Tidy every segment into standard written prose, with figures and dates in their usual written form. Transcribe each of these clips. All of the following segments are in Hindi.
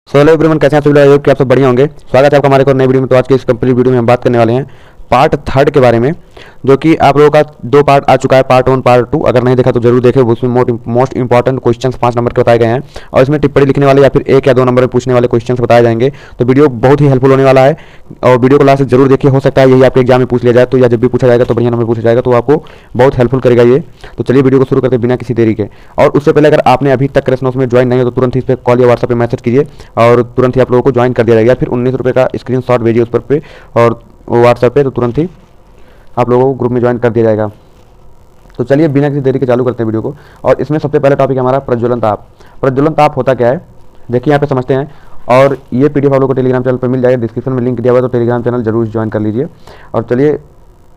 सो हेलो एवरीवन, कैसे हैं सभी लोग? कि आप सब बढ़िया होंगे। स्वागत है आपका हमारे को नई वीडियो में। तो आज की इस कंप्लीट वीडियो में हम बात करने वाले हैं पार्ट थर्ड के बारे में, जो कि आप लोगों का दो पार्ट आ चुका है, पार्ट 1 पार्ट 2। अगर नहीं देखा तो जरूर देखें, उसमें मोस्ट इंपॉर्टेंट क्वेश्चंस 5 नंबर के बताए गए हैं और इसमें टिप्पणी लिखने वाले या फिर 1 या 2 नंबर में पूछने वाले क्वेश्चंस बताए जाएंगे। तो वीडियो बहुत ही हेल्पफुल होने वाला है और वीडियो को लास्ट तक जरूर देखिए। हो सकता है यही आपके एग्जाम में पूछ लिया जाए, तो या जब भी पूछा जाएगा तो बढ़िया नंबर पूछा जाएगा, तो आपको बहुत हेल्पफुल करेगा ये। तो चलिए वीडियो को शुरू करते बिना किसी देरी के। और उससे पहले अगर आपने अभी तक क्रेशनोस में ज्वाइन नहीं हो तो तुरंत ही इस पर कॉल या व्हाट्सएप पे मैसेज कीजिए और तुरंत ही आप लोगों को ज्वाइन कर दिया जाएगा। फिर 19 रुपये का स्क्रीनशॉट भेजिए उस पर पे और व्हाट्सएप पे, तो तुरंत ही आप लोगों को ग्रुप में ज्वाइन कर दिया जाएगा। तो चलिए बिना किसी देरी के चालू करते हैं वीडियो को। और इसमें सबसे पहला टॉपिक है हमारा प्रज्वलन ताप। प्रज्वलन ताप होता क्या है, देखिए यहाँ पे समझते हैं। और ये पीडीएफ आप लोगों को टेलीग्राम चैनल पर मिल जाएगा, डिस्क्रिप्शन में लिंक दिया हुआ है, तो टेलीग्राम चैनल जरूर ज्वाइन कर लीजिए। और चलिए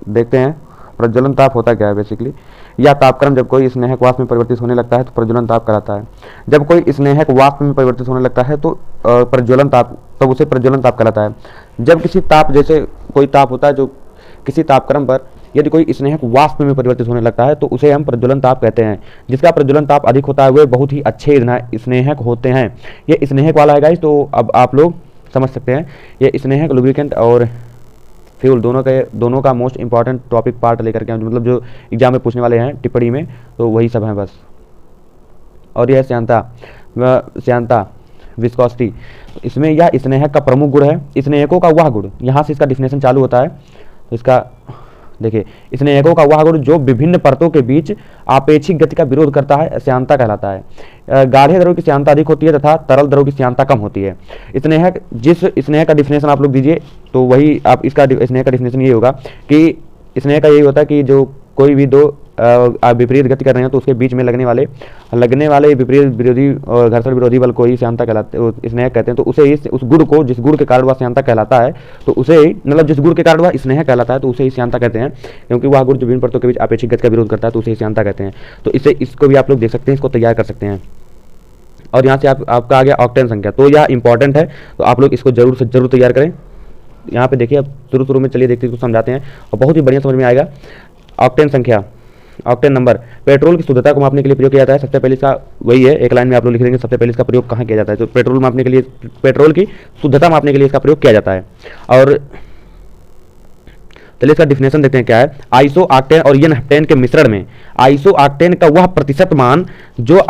देखते हैं प्रज्वलन ताप होता क्या है। बेसिकली यह तापक्रम जब कोई स्नेहक वाष्प में परिवर्तित होने लगता है तो प्रज्वलन ताप कहलाता है। जब कोई स्नेहक वाष्प में परिवर्तित होने लगता है तो प्रज्वलन ताप, तो उसे प्रज्वलन ताप कहलाता है। जब किसी ताप, जैसे कोई ताप होता है जो किसी तापक्रम पर यदि कोई स्नेहक वाष्प में परिवर्तित होने लगता है तो उसे हम प्रज्वलन ताप कहते हैं। जिसका प्रज्वलन ताप अधिक होता है वे बहुत ही अच्छे स्नेहक होते हैं। ये स्नेहक वाला है गाइस, तो अब आप लोग समझ सकते हैं। ये स्नेहक, लुब्रिकेंट और फ्यूल दोनों का मोस्ट इंपॉर्टेंट टॉपिक पार्ट लेकर के, मतलब जो एग्जाम में पूछने वाले हैं टिप्पणी में, तो वही सब हैं बस। और यह श्यांता विस्कोसिटी, इसमें यह स्नेहक का प्रमुख गुण है। स्नेहकों का वह गुण, यहाँ से इसका डिफिनेशन चालू होता है। तो इसका देखिए, स्नेहकों का वह गुण जो विभिन्न परतों के बीच आपेक्षिक गति का विरोध करता है श्यांता कहलाता है। गाढ़े द्रव की श्यांता अधिक होती है तथा तरल द्रव की श्यांता कम होती है। स्नेहक, जिस स्नेहक का डिफिनेशन आप लोग दीजिए तो वही आप इसका स्नेहक का डिफिनेशन ये होगा कि स्नेहक का यही होता है कि जो कोई भी दो विपरीत गति कर रहे हैं तो उसके बीच में लगने वाले विपरीत विरोधी और घर्षण विरोधी बल को ही श्यांता कहलाते, स्नेहक कहते हैं। तो उसे उस गुण को, जिस गुण के कारण वह श्यांता कहलाता है, तो उसे, मतलब जिस गुण के कारण वह स्नेहक कहलाता है तो उसे ही श्यांता कहते हैं, क्योंकि वह गुण जो विभिन्न परतों के बीच आपेक्षिक गति का विरोध करता है तो उसे श्यांता कहते हैं। तो इसको भी आप लोग देख सकते हैं, इसको तैयार कर सकते हैं। और यहाँ से आपका आ गया ऑक्टेन संख्या, तो यह इंपॉर्टेंट है, तो आप लोग इसको जरूर से जरूर तैयार करें। यहाँ पे देखिए, अब शुरू में चलिए देखते हैं, इसको समझाते हैं और बहुत ही बढ़िया समझ में आएगा। ऑक्टेन संख्या, ऑक्टेन नंबर, पेट्रोल की शुद्धता को मापने के लिए प्रयोग किया जाता है। सबसे पहले इसका वही है, एक लाइन में आप लोग लिख देंगे सबसे पहले इसका प्रयोग कहाँ किया जाता है। तो पेट्रोल मापने के लिए, पेट्रोल की शुद्धता मापने के लिए इसका प्रयोग किया जाता है। और चलिए इसका डिफिनेशन देखते हैं क्या है। आइसो ऑक्टेन और एन हेप्टेन के मिश्रण में आइसो ऑक्टेन का वह प्रतिशत मान जो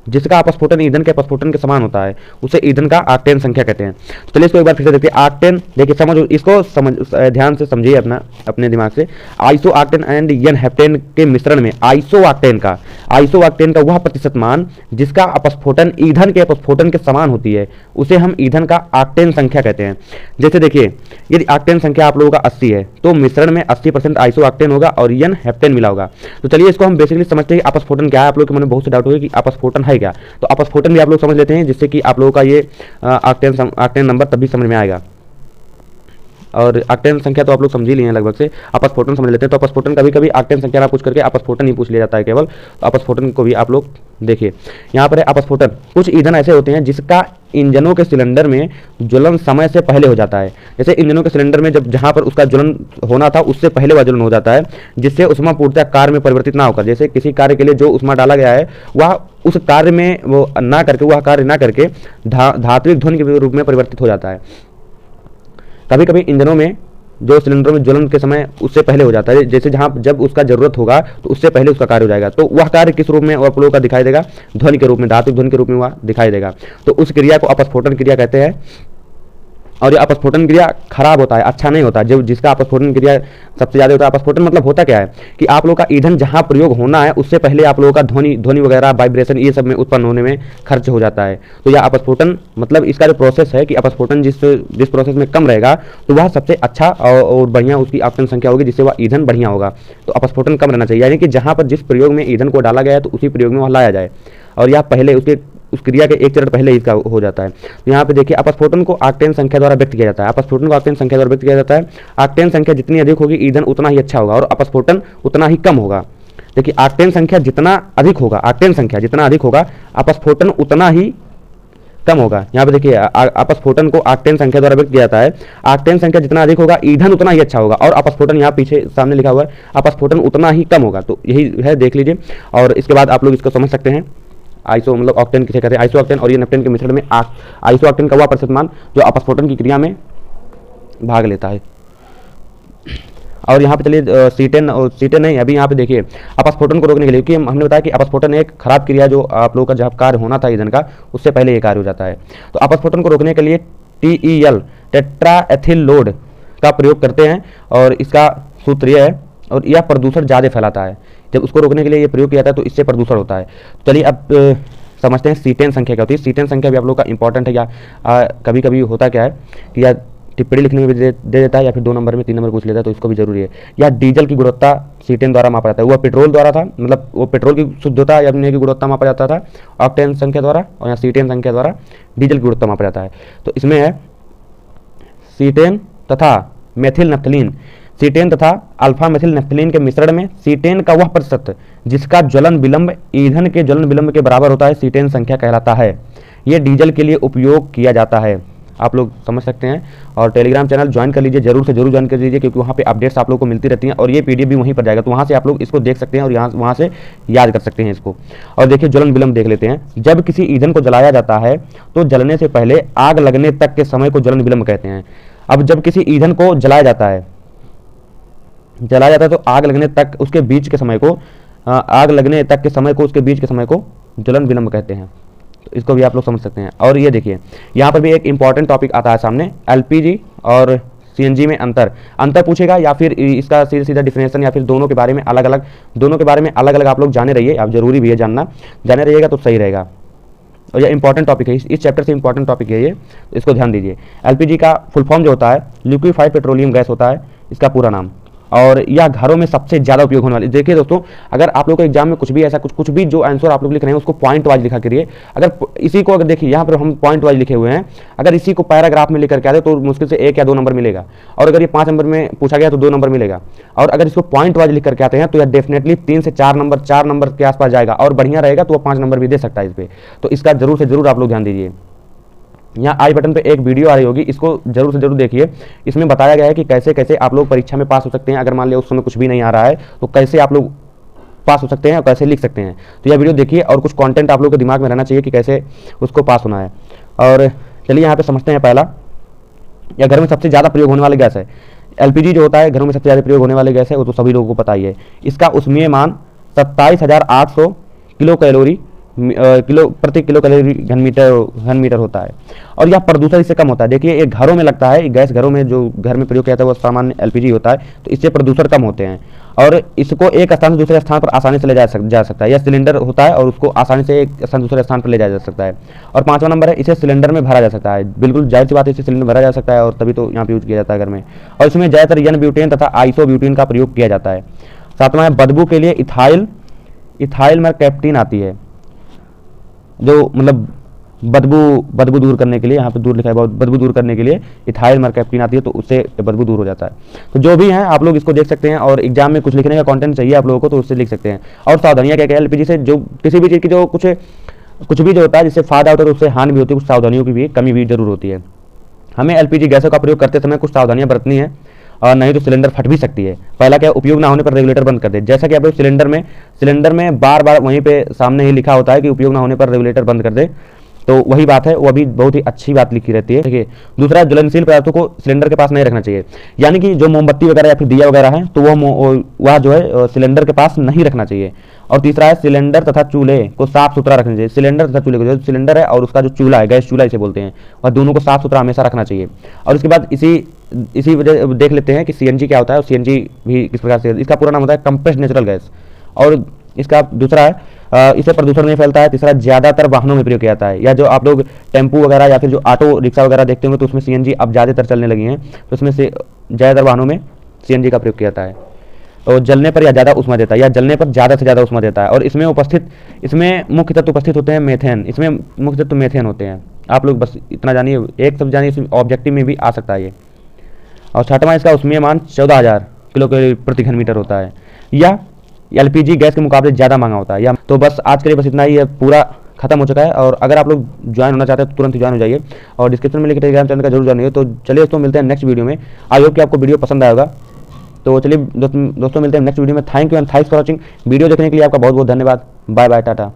जिसका अपस्फोटन ईंधन के अपस्फोटन के समान होता है उसे ईंधन का ऑक्टेन संख्या कहते हैं। तो चलिए इसको एक बार फिर से देखते हैं। ऑक्टेन, देखिए इसको ध्यान से समझिए अपने दिमाग से। Isooctane and n heptane के मिश्रण में आइसो ऑक्टेन का वह प्रतिशत मान जिसका अपस्फोटन ईंधन के अपस्फोटन के समान होती है उसे हम ईंधन का ऑक्टेन संख्या कहते हैं। जैसे देखिए, यदि ऑक्टेन संख्या आप लोगों का 80 है तो मिश्रण में 80% आइसो ऑक्टेन होगा और एन हेप्टेन मिला होगा। तो चलिए इसको हम बेसिकली समझते हैं अपस्फोटन क्या है। आप लोगों के मन में बहुत से डाउट होगा कि अपस्फोटन है क्या, तो अपस्फोटन भी आप लोग समझ लेते हैं, जिससे कि आप लोगों का ये ऑक्टेन नंबर तभी समझ में आएगा। और ऑक्टेन संख्या तो आप लोग समझ ही लिए हैं लगभग से, अपस्फोटन समझ लेते हैं। तो अपस्फोटन कभी ऑक्टेन संख्या ना पूछ करके अपस्फोटन ही पूछ लिया जाता है केवल। तो अपस्फोटन को भी आप लोग देखिए, यहाँ पर है अपस्फोटन। कुछ ईंधन ऐसे होते हैं जिसका इंजनों के सिलेंडर में ज्वलन समय से पहले हो जाता है। जैसे इंजनों के सिलेंडर में जहां पर उसका ज्वलन होना था उससे पहले वह ज्वलन हो जाता है, जिससे उष्मा पूर्णतः कार्य में परिवर्तित ना होकर, जैसे किसी कार्य के लिए जो उष्मा डाला गया है वह उस कार्य में वह कार्य ना करके धात्विक ध्वनि के रूप में परिवर्तित हो जाता है। कभी कभी इंजनों में जो सिलेंडरों में ज्वलन के समय उससे पहले हो जाता है, जैसे जब उसका जरूरत होगा तो उससे पहले उसका कार्य हो जाएगा। तो वह कार्य किस रूप में आप लोगों का दिखाई देगा? ध्वनि के रूप में, धात्विक ध्वनि के रूप में वह दिखाई देगा। तो उस क्रिया को अपस्फोटन क्रिया कहते हैं। और ये अपस्फोटन क्रिया खराब होता है, अच्छा नहीं होता। जो जिसका अपस्फोटन क्रिया सबसे ज़्यादा होता है, अपस्फोटन मतलब होता क्या है कि आप लोगों का ईंधन जहां प्रयोग होना है उससे पहले आप लोगों का ध्वनि वगैरह, वाइब्रेशन, ये सब में उत्पन्न होने में खर्च हो जाता है। तो यह अपस्फोटन, मतलब इसका जो प्रोसेस है कि अपस्फोटन जिस प्रोसेस में कम रहेगा तो वह सबसे अच्छा और बढ़िया उसकी ऑक्टेन संख्या होगी, जिससे वह ईंधन बढ़िया होगा। तो अपस्फोटन कम रहना चाहिए, यानी कि जहाँ पर जिस प्रयोग में ईंधन को डाला गया है तो उसी प्रयोग में वह लाया जाए, और यह पहले उस क्रिया के एक चरण पहले इसका हो जाता है। तो यहाँ पे देखिए, अपस्फोटन को ऑक्टेन संख्या द्वारा व्यक्त किया जाता है। अपस्फोटन को ऑक्टेन संख्या द्वारा व्यक्त किया जाता है। ऑक्टेन संख्या जितनी अधिक होगी ईंधन उतना ही अच्छा होगा और अपस्फोटन उतना ही कम होगा। देखिए, ऑक्टेन संख्या जितना अधिक होगा अपस्फोटन उतना ही कम होगा। यहाँ पे देखिए अपस्फोटन को आक्टेन संख्या द्वारा व्यक्त किया जाता है। आक्टेन संख्या जितना अधिक होगा ईंधन उतना ही अच्छा होगा, और अपस्फोटन यहाँ पीछे सामने लिखा हुआ है अपस्फोटन उतना ही कम होगा। तो यही है, देख लीजिए। और इसके बाद आप लोग इसको समझ सकते हैं आइसो मतलब ऑक्टेन किसे कहते हैं, आइसो ऑक्टेन और ये नेप्टेन के मिश्रण में आइसो ऑक्टेन का वह प्रतिशत मान जो अपस्फोटन की क्रिया में भाग लेता है। और यहाँ पे चलिए सीटेन नहीं, अभी यहाँ पे देखिए अपस्फोटन को रोकने के लिए, क्योंकि हमने बताया कि अपस्फोटन एक खराब क्रिया जो आप लोगों का जब कार्य होना था ईंधन का, उससे पहले ये कार्य हो जाता है। तो अपस्फोटन को रोकने के लिए TEL टेट्राएथिल लोड का प्रयोग करते हैं, और इसका सूत्र यह है, और यह प्रदूषण ज़्यादा फैलाता है। जब उसको रोकने के लिए ये प्रयोग किया जाता है तो इससे प्रदूषण होता है। चलिए अब समझते हैं सीटेन संख्या क्या होती है। सीटेन संख्या भी आप लोग का इंपॉर्टेंट है, या कभी कभी होता क्या है कि या टिप्पणी लिखने में भी दे देता है, या फिर 2 नंबर में 3 नंबर पूछ लेता है, तो इसको भी जरूरी है। या डीजल की गुणवत्ता सीटेन द्वारा मापा जाता है, वह पेट्रोल द्वारा था, मतलब वो पेट्रोल की शुद्धता या की गुणवत्ता मापा जाता था ऑक्टेन संख्या द्वारा, और यहाँ सीटेन संख्या द्वारा डीजल की गुणवत्ता मापा जाता है। तो इसमें है सीटेन तथा मेथिल नफ्थलीन, सीटेन तथा अल्फा मेथिल नफ्थलीन के मिश्रण में सीटेन का वह प्रतिशत जिसका ज्वलन विलंब ईंधन के ज्वलन विलंब के बराबर होता है सीटेन संख्या कहलाता है। यह डीजल के लिए उपयोग किया जाता है। आप लोग समझ सकते हैं, और टेलीग्राम चैनल ज्वाइन कर लीजिए, जरूर से जरूर ज्वाइन कर लीजिए, क्योंकि वहाँ पे अपडेट्स आप लोग को मिलती रहती हैं, और ये PDF भी वहीं पर जाएगा, तो वहाँ से आप लोग इसको देख सकते हैं और वहाँ से याद कर सकते हैं इसको। और देखिए ज्वलन विलंब देख लेते हैं। जब किसी ईंधन को जलाया जाता है तो जलने से पहले आग लगने तक के समय को ज्वलन विलंब कहते हैं। अब जब किसी ईंधन को जलाया जाता है तो आग लगने तक उसके बीच के समय को आग लगने तक के समय को उसके बीच के समय को ज्वलन विलंब कहते हैं। तो इसको भी आप लोग समझ सकते हैं। और ये देखिए यहाँ पर भी एक इंपॉर्टेंट टॉपिक आता है सामने, LPG और CNG में अंतर पूछेगा, या फिर इसका सीधा डिफिनेशन, या फिर दोनों के बारे में अलग अलग आप लोग जाने रहिए। आप जरूरी भी है जानना, जाने रहिएगा तो सही रहेगा। और ये इंपॉर्टेंट टॉपिक है, इस चैप्टर से इंपॉर्टेंट टॉपिक है ये, तो इसको ध्यान दीजिए। LPG का फुल फॉर्म जो होता है लिक्विफाइड पेट्रोलियम गैस होता है इसका पूरा नाम, और यह घरों में सबसे ज़्यादा उपयोग होने वाली। देखिए दोस्तों, अगर आप लोग को एग्जाम में कुछ भी ऐसा कुछ भी जो आंसर आप लोग लिख रहे हैं उसको पॉइंट वाइज लिखा करिए। अगर इसी को, अगर देखिए यहाँ पर हम पॉइंट वाइज लिखे हुए हैं, अगर इसी को पैराग्राफ में लेकर के आते तो मुश्किल से 1 या 2 नंबर मिलेगा, और अगर ये 5 नंबर में पूछा गया तो 2 नंबर मिलेगा। और अगर इसको पॉइंट वाइज लिख करके आते हैं तो यह डेफिनेटली 3 से 4 नंबर के आसपास जाएगा, और बढ़िया रहेगा तो वह 5 नंबर भी दे सकता है इस पर। तो इसका जरूर से जरूर आप लोग ध्यान दीजिए। यहाँ आई बटन पे एक वीडियो आ रही होगी, इसको जरूर से जरूर देखिए। इसमें बताया गया है कि कैसे कैसे आप लोग परीक्षा में पास हो सकते हैं। अगर मान लिया उस समय कुछ भी नहीं आ रहा है तो कैसे आप लोग पास हो सकते हैं और कैसे लिख सकते हैं। तो यह वीडियो देखिए, और कुछ कंटेंट आप लोग के दिमाग में रहना चाहिए कि कैसे उसको पास होना है। और चलिए यहाँ पे समझते हैं। पहला, यह घर में सबसे ज़्यादा प्रयोग होने वाली गैस है। LPG जो होता है घरों में सबसे ज़्यादा प्रयोग होने वाली गैस है, वो तो सभी लोगों को पता ही है। इसका उष्मीय मान 27,800 किलो प्रति किलो कैलोरी घन मीटर होता है, और यह प्रदूषण इससे कम होता है। देखिए, एक घरों में लगता है गैस, घरों में जो घर में प्रयोग किया जाता है वो सामान्य LPG होता है, तो इससे प्रदूषण कम होते हैं, और इसको एक स्थान से दूसरे स्थान पर आसानी से ले जा सकता है। यह सिलेंडर होता है और उसको आसानी से एक स्थान दूसरे स्थान पर ले जाया जा सकता है। और 5वां नंबर है, इसे सिलेंडर में भरा जा सकता है। बिल्कुल जाहिर सी बात है, इसे सिलेंडर में भरा जा सकता है, और तभी तो यहाँ पे यूज किया जाता है घर में। और इसमें ज़्यादातर N ब्यूटेन तथा आइसोब्यूटेन का प्रयोग किया जाता है। 7वां है, बदबू के लिए इथाइल मरकैप्टिन आती है, जो मतलब बदबू दूर करने के लिए, यहाँ पे दूर लिखा है, बदबू दूर करने के लिए इथाइल मरकैप्टिन आती है, तो उससे बदबू दूर हो जाता है। तो जो भी हैं आप लोग इसको देख सकते हैं, और एग्जाम में कुछ लिखने का कंटेंट चाहिए आप लोगों को तो उससे लिख सकते हैं। और सावधानियाँ क्या क्या है LPG से, जो किसी भी चीज़ की जो कुछ भी जो होता है जिससे फायदा होता है तो उससे हानि भी होती है, कुछ सावधानियों की भी कमी भी जरूर होती है। हमें LPG गैसों का प्रयोग करते समय कुछ सावधानियाँ बरतनी है, और नहीं तो सिलेंडर फट भी सकती है। पहला क्या, उपयोग ना होने पर रेगुलेटर बंद कर दे। जैसा कि आप लोग सिलेंडर में बार बार वहीं पे सामने ही लिखा होता है कि उपयोग ना होने पर रेगुलेटर बंद कर दे, तो वही बात है, वो भी बहुत ही अच्छी बात लिखी रहती है। देखिए, दूसरा, ज्वलनशील पदार्थों को सिलेंडर के पास नहीं रखना चाहिए, यानी कि जो मोमबत्ती वगैरह या फिर दिया वगैरह है तो वह जो है सिलेंडर के पास नहीं रखना चाहिए। और तीसरा है, सिलेंडर तथा चूल्हे को साफ सुथरा रखना चाहिए। सिलेंडर तथा चूल्हे को, जो सिलेंडर है और उसका जो चूल्हा है, गैस चूल्हा इसे बोलते हैं, वह दोनों को साफ सुथरा हमेशा रखना चाहिए। और इसके बाद इसी वजह देख लेते हैं कि CNG क्या होता है, और CNG भी किस प्रकार से, इसका पूरा नाम होता है कंप्रेस्ड नेचुरल गैस। और इसका दूसरा है, इससे प्रदूषण नहीं फैलता है। तीसरा, ज़्यादातर वाहनों में प्रयोग किया जाता है, या जो आप लोग टेम्पू वगैरह या फिर जो ऑटो रिक्शा वगैरह देखते होंगे तो उसमें CNG अब ज़्यादातर चलने लगी हैं, तो उसमें से ज़्यादातर वाहनों में CNG का प्रयोग किया जाता है। और जलने पर या ज़्यादा उष्मा देता है, या जलने पर ज़्यादा से ज़्यादा उष्मा देता है। और इसमें मुख्य तत्व उपस्थित होते हैं मेथेन, इसमें मुख्य तत्व मेथेन होते हैं। आप लोग बस इतना जानिए, एक शब्द जानिए, इसमें ऑब्जेक्टिव में भी आ सकता है ये। और 6वां, इसका उष्मीय मान 14,000 किलो कैलोरी प्रति घन मीटर होता है, या LPG गैस के मुकाबले ज़्यादा महंगा होता है। या तो बस आज के लिए बस इतना ही है। पूरा खत्म हो चुका है। और अगर आप लोग ज्वाइन होना चाहते हैं तो तुरंत ज्वाइन हो जाइए और डिस्क्रिप्शन में लिखे टेलीग्राम चैनल का जरूर ज्वाइन होइए। तो चलिए दोस्तों, मिलते हैं नेक्स्ट वीडियो में। आई होप कि आपको वीडियो पसंद आएगा। तो चलिए दोस्तों मिलते हैं नेक्स्ट वीडियो में। Thank you and thanks for watching. Video देखने के लिए आपका बहुत बहुत धन्यवाद। Bye bye, Tata.